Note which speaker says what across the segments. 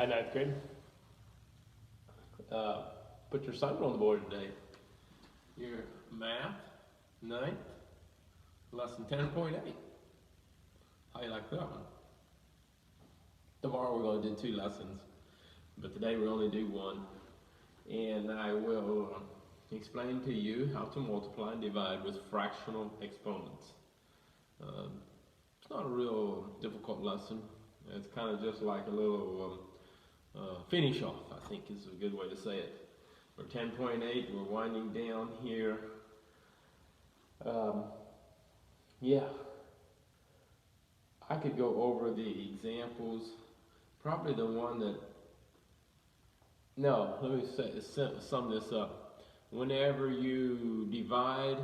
Speaker 1: Hi, ninth grade. Put your assignment on the board today. Your math, ninth, lesson 10.8. How you like that one? Tomorrow we're going to do 2 lessons, but today we only do 1. And I will explain to you how to multiply and divide with fractional exponents. It's not a real difficult lesson. It's kind of just like a little finish off, I think is a good way to say it. We're 10.8, we're winding down here. Yeah, I could go over the examples. Probably the one that, no, let me sum this up. Whenever you divide,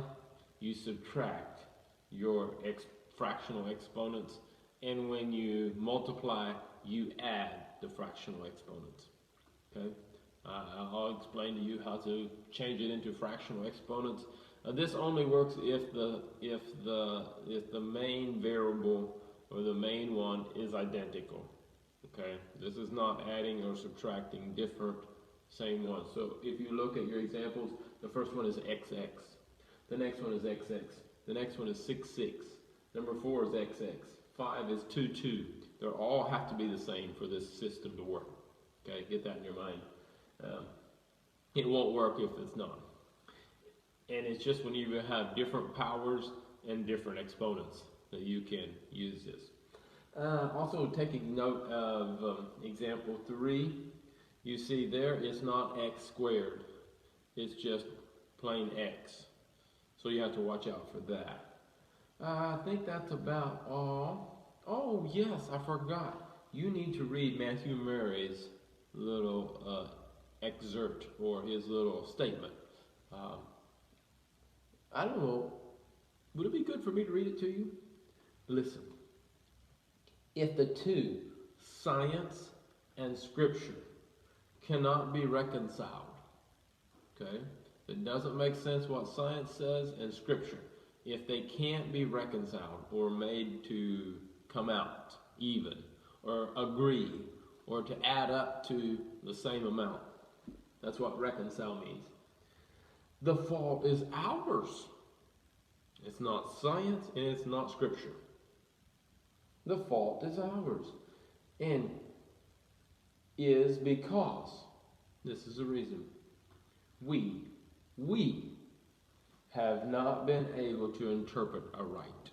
Speaker 1: you subtract your fractional exponents, and when you multiply, you add the fractional exponents. Okay, I'll explain to you how to change it into fractional exponents. This only works if the main variable or the main one is identical. Okay, this is not adding or subtracting different same ones. So if you look at your examples, the first one is XX, the next one is XX, the next one is 6, 6, number 4 is XX, 5 is 2, 2. They all have to be the same for this system to work. Okay, get that in your mind. It won't work if it's not. And it's just when you have different powers and different exponents that you can use this. Also taking note of example 3, you see there it's not x squared, it's just plain x. So you have to watch out for that. I think that's about all. Oh yes, I forgot. You need to read Matthew Murray's little excerpt or his little statement. I don't know, would it be good for me to read it to you? Listen. If the two, science and scripture, cannot be reconciled, okay? It doesn't make sense what science says and scripture. If they can't be reconciled or made to come out even or agree or to add up to the same amount, that's what reconcile means. The fault is ours. It's not science and it's not scripture. The fault is ours, and is because, this is the reason, we have not been able to interpret aright.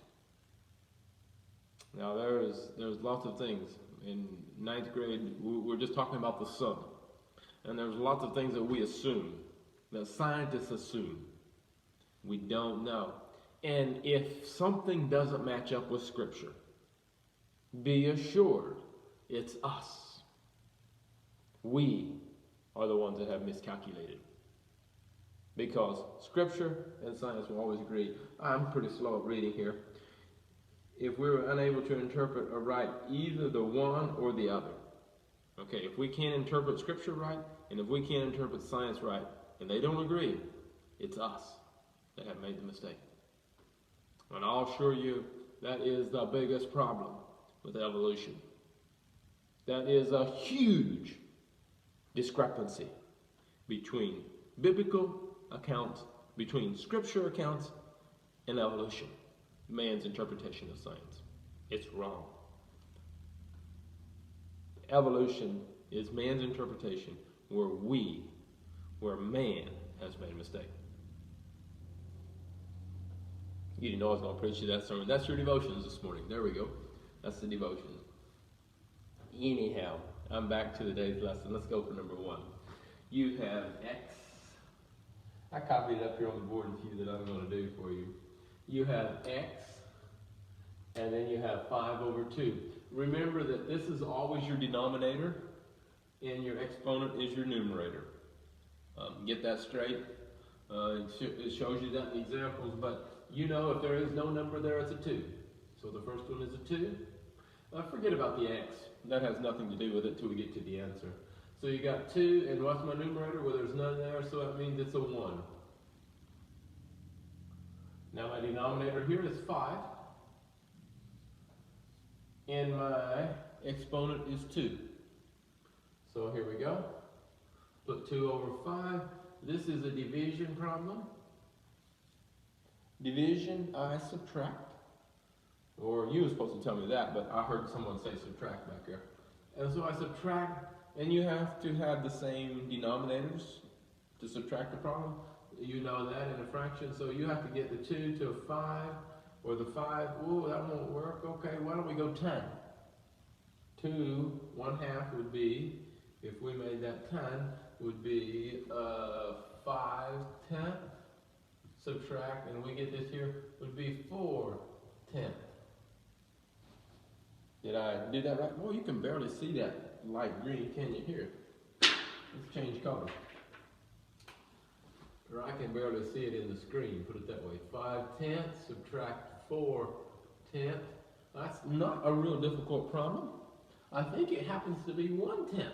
Speaker 1: Now there's lots of things. In 9th grade, we're just talking about the sun, and there's lots of things that we assume, that scientists assume. We don't know. And if something doesn't match up with scripture, be assured, it's us. We are the ones that have miscalculated. Because scripture and science will always agree. I'm pretty slow at reading here. If we're unable to interpret aright either the one or the other. Okay, if we can't interpret scripture right, and if we can't interpret science right, and they don't agree, it's us that have made the mistake. And I'll assure you, that is the biggest problem with evolution. That is a huge discrepancy between biblical accounts, between scripture accounts, and evolution, man's interpretation of science. It's wrong. Evolution is man's interpretation where man has made a mistake. You didn't know I was going to preach you that sermon. That's your devotions this morning. There we go. That's the devotions. Anyhow, I'm back to today's lesson. Let's go for number 1. You have x. I copied it up here on the board a few that I'm going to do for you. You have x, and then you have 5 over 2. Remember that this is always your denominator, and your exponent is your numerator. Get that straight. It shows you that in the examples, but you know if there is no number there, it's a 2. So the first one is a 2. Forget about the x. That has nothing to do with it till we get to the answer. So you got 2, and what's my numerator? Well, there's none there, so that means it's a 1. Now my denominator here is 5, and my exponent is 2. So here we go. Put 2 over 5. This is a division problem. Division, I subtract. Or you were supposed to tell me that, but I heard someone say subtract back here. And so I subtract, and you have to have the same denominators to subtract the problem. You know that in a fraction, so you have to get the 2 to a 5, or the 5, ooh, that won't work. Okay, why don't we go 10? 2, 1/2 would be, if we made that 10, would be 5/10. Subtract, and we get this here, would be 4/10. Did I do that right? Well, you can barely see that light green, can you? Here, let's change color. Or I can barely see it in the screen, put it that way. 5/10, subtract 4/10. That's not a real difficult problem. I think it happens to be 1/10.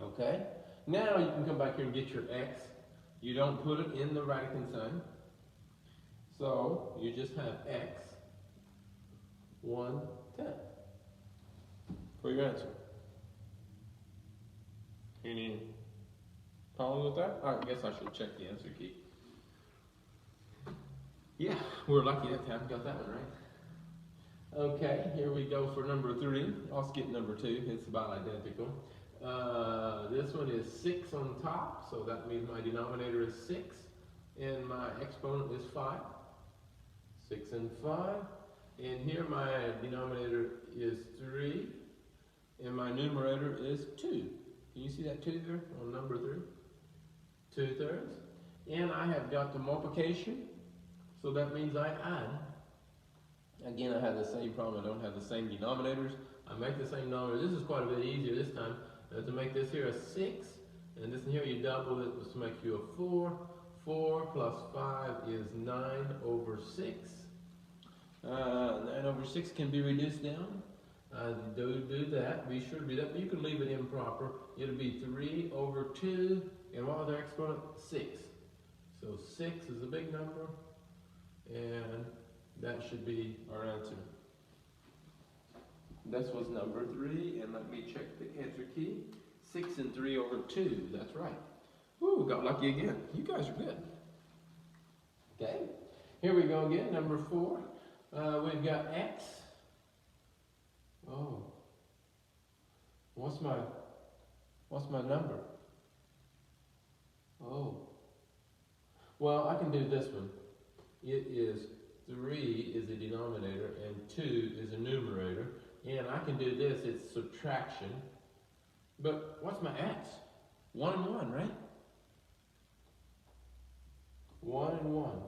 Speaker 1: Okay? Now you can come back here and get your x. You don't put it in the right-hand sign. So you just have x 1/10 for your answer. Any problem with that? I guess I should check the answer key. Yeah, we're lucky that time got that one right. Okay, here we go for number 3. I'll skip number 2. It's about identical. This one is 6 on top, so that means my denominator is 6, and my exponent is 5. 6 and 5. And here my denominator is 3, and my numerator is 2. Can you see that 2 there on number 3? 2/3. And I have got the multiplication, so that means I add. Again, I have the same problem. I don't have the same denominators. I make the same denominator. This is quite a bit easier this time. To make this here a 6, and this here you double it, just to make you a 4. 4 plus 5 is 9/6. 9/6 can be reduced down. Do that. Be sure to do that. But you can leave it improper. It'll be 3/2, and what was our exponent? 6. So 6 is a big number, and that should be our answer. This was number 3, and let me check the answer key. 6 and 3/2, that's right. Ooh, got lucky again. You guys are good. Okay, here we go again, number 4. We've got x. Oh, what's my number? Oh, well, I can do this one. It is 3 is a denominator, and 2 is a numerator. And I can do this, it's subtraction. But what's my x? 1 and 1, right? 1 and 1.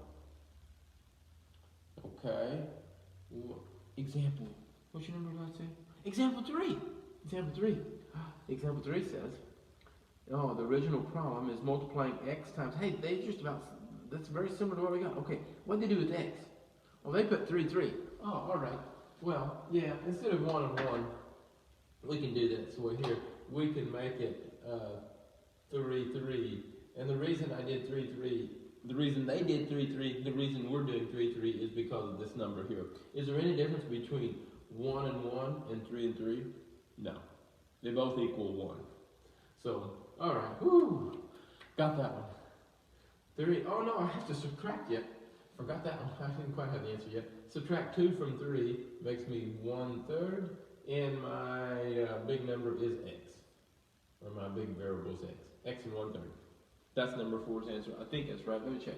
Speaker 1: Okay. Example. What's your number, let's say? Example 3. Example 3. Example 3 says, oh, the original problem is multiplying x times, hey, they just about, that's very similar to what we got. Okay, what did they do with x? Well, they put 3. Oh, all right. Well, yeah, instead of 1 and 1, we can do that. So here, we can make it 3. And the reason I did 3, the reason they did 3, the reason we're doing 3 is because of this number here. Is there any difference between 1 and 1 and 3 and 3? No. They both equal 1. So, all right. Woo! Got that one. 3. Oh, no, I have to subtract yet. Forgot that one. I didn't quite have the answer yet. Subtract 2 from 3 makes me 1/3, and my big number is x, or my big variable is x. X and 1/3. That's number 4's answer. I think that's right. Let me check.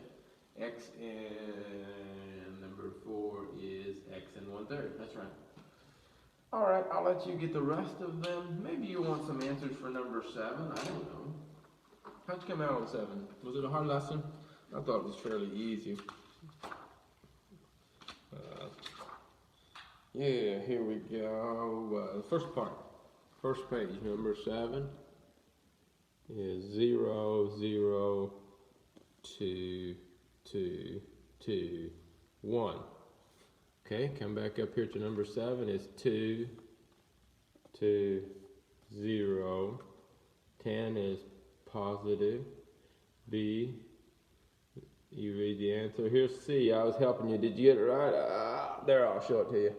Speaker 1: X and number 4 is x and 1/3. That's right. All right, I'll let you get the rest of them. Maybe you want some answers for number 7. I don't know. How'd you come out on 7? Was it a hard lesson? I thought it was fairly easy. Yeah, here we go. The first part, first page, number 7 is 0, 0, 2, 2, 2, 1. Okay, come back up here to number 7 is 2, 2, 0. 10 is positive. B, you read the answer. Here's C. I was helping you. Did you get it right? There, I'll show it to you.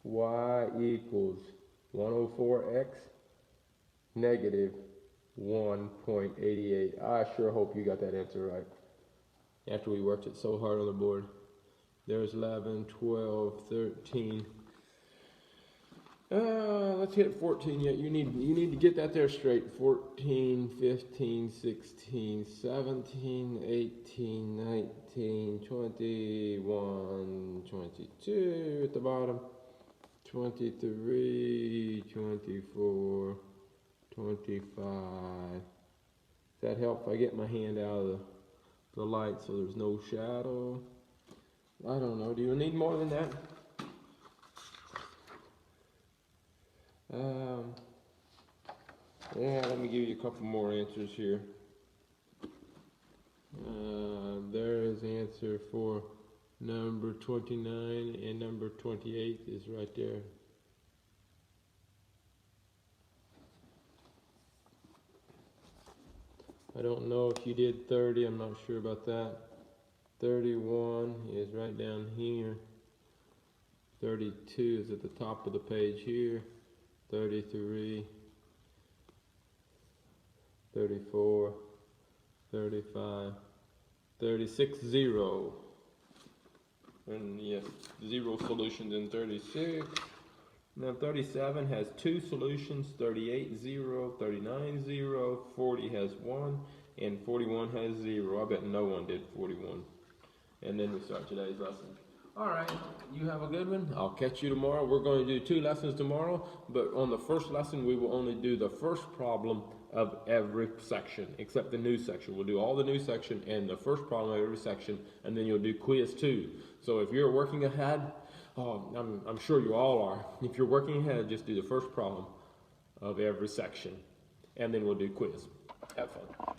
Speaker 1: Y equals 104x negative 1.88. I sure hope you got that answer right. After we worked it so hard on the board. There's 11, 12, 13. Let's hit 14 yet. You need to get that there straight. 14, 15, 16, 17, 18, 19, 21, 22 at the bottom. 23, 24, 25. Does that help if I get my hand out of the light so there's no shadow? I don't know. Do you need more than that? Yeah, let me give you a couple more answers here. There is the answer for number 29, and number 28 is right there. I don't know if you did 30, I'm not sure about that. 31 is right down here. 32 is at the top of the page here. 33, 34, 35, 36, 0. And yes, 0 solutions in 36. Now 37 has 2 solutions, 38, 0, 39, 0, 40 has 1, and 41 has 0. I bet no one did 41. And then we start today's lesson. All right, you have a good one. I'll catch you tomorrow. We're going to do 2 lessons tomorrow, but on the first lesson, we will only do the first problem of every section, except the new section. We'll do all the new section and the first problem of every section, and then you'll do quiz 2. So if you're working ahead, I'm sure you all are. If you're working ahead, just do the first problem of every section, and then we'll do quiz. Have fun.